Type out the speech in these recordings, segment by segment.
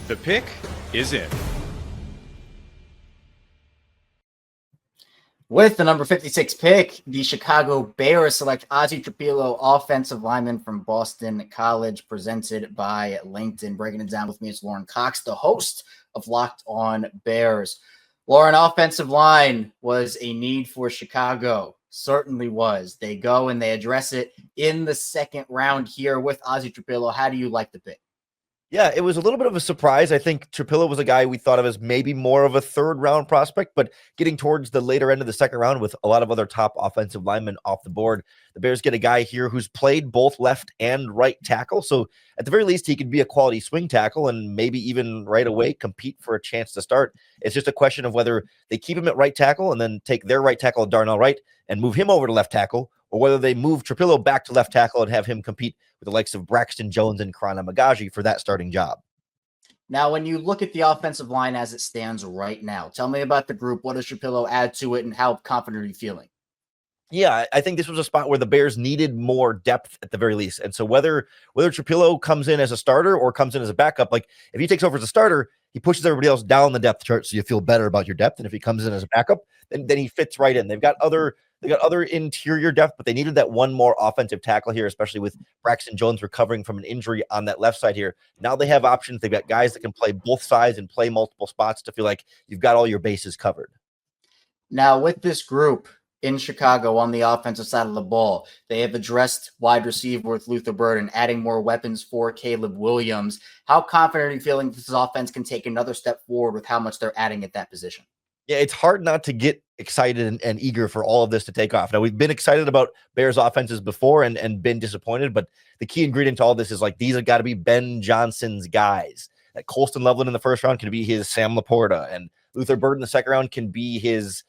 The pick is in. With the number 56 pick, the Chicago Bears select Ozzy Trapilo, offensive lineman from Boston College, presented by LinkedIn. Breaking it down with me is Lorin Cox, the host of Locked On Bears. Lorin, offensive line was a need for Chicago. Certainly was. They go and they address it in the second round here with Ozzy Trapilo. How do you like the pick? Yeah, it was a little bit of a surprise. I think Trapilo was a guy we thought of as maybe more of a third-round prospect, but getting towards the later end of the second round with a lot of other top offensive linemen off the board, the Bears get a guy here who's played both left and right tackle. So at the very least, he could be a quality swing tackle and maybe even right away compete for a chance to start. It's just a question of whether they keep him at right tackle and then take their right tackle, Darnell Wright, and move him over to left tackle, or whether they move Trapilo back to left tackle and have him compete with the likes of Braxton Jones and Karana Magaji for that starting job. Now, when you look at the offensive line as it stands right now, tell me about the group. What does Trapilo add to it, and how confident are you feeling? Yeah, I think this was a spot where the Bears needed more depth at the very least. And so whether Trapilo comes in as a starter or comes in as a backup, like if he takes over as a starter, he pushes everybody else down the depth chart so you feel better about your depth. And if he comes in as a backup, then he fits right in. They got other interior depth, but they needed that one more offensive tackle here, especially with Braxton Jones recovering from an injury on that left side here. Now they have options. They've got guys that can play both sides and play multiple spots to feel like you've got all your bases covered. Now, with this group in Chicago on the offensive side of the ball, they have addressed wide receiver with Luther Burden, adding more weapons for Caleb Williams. How confident are you feeling this offense can take another step forward with how much they're adding at that position? Yeah, it's hard not to get excited and eager for all of this to take off. Now, we've been excited about Bears offenses before and been disappointed, but the key ingredient to all this is like these have got to be Ben Johnson's guys. That Colston Loveland in the first round can be his Sam Laporta, and Luther Burden in the second round can be his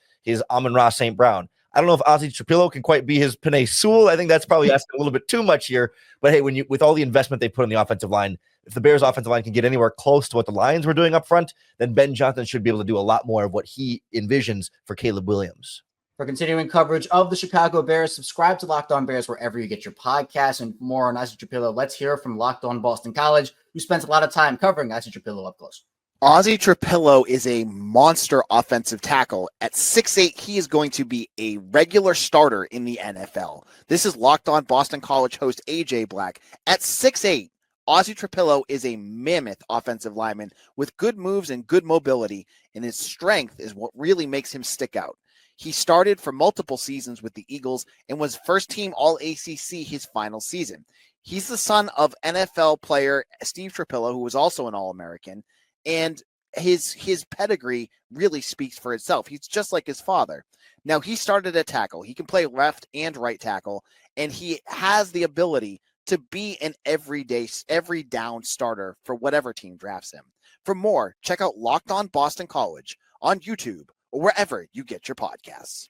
Amon-Ra St. Brown. I don't know if Ozzy Trapilo can quite be his Penei Sewell. I think that's probably asking a little bit too much here. But hey, with all the investment they put in the offensive line, if the Bears offensive line can get anywhere close to what the Lions were doing up front, then Ben Johnson should be able to do a lot more of what he envisions for Caleb Williams. For continuing coverage of the Chicago Bears, subscribe to Locked On Bears wherever you get your podcasts. And for more on Ozzy Trapilo, let's hear from Locked On Boston College, who spends a lot of time covering Ozzy Trapilo up close. Ozzy Trapilo is a monster offensive tackle. At 6'8", he is going to be a regular starter in the NFL. This is Locked On Boston College host AJ Black. At 6'8", Ozzy Trapilo is a mammoth offensive lineman with good moves and good mobility, and his strength is what really makes him stick out. He started for multiple seasons with the Eagles and was first-team All-ACC his final season. He's the son of NFL player Steve Trapilo, who was also an All-American, and his pedigree really speaks for itself. He's just like his father. Now, he started at tackle. He can play left and right tackle, and he has the ability to be an every down starter for whatever team drafts him. For more, check out Locked On Boston College on YouTube or wherever you get your podcasts.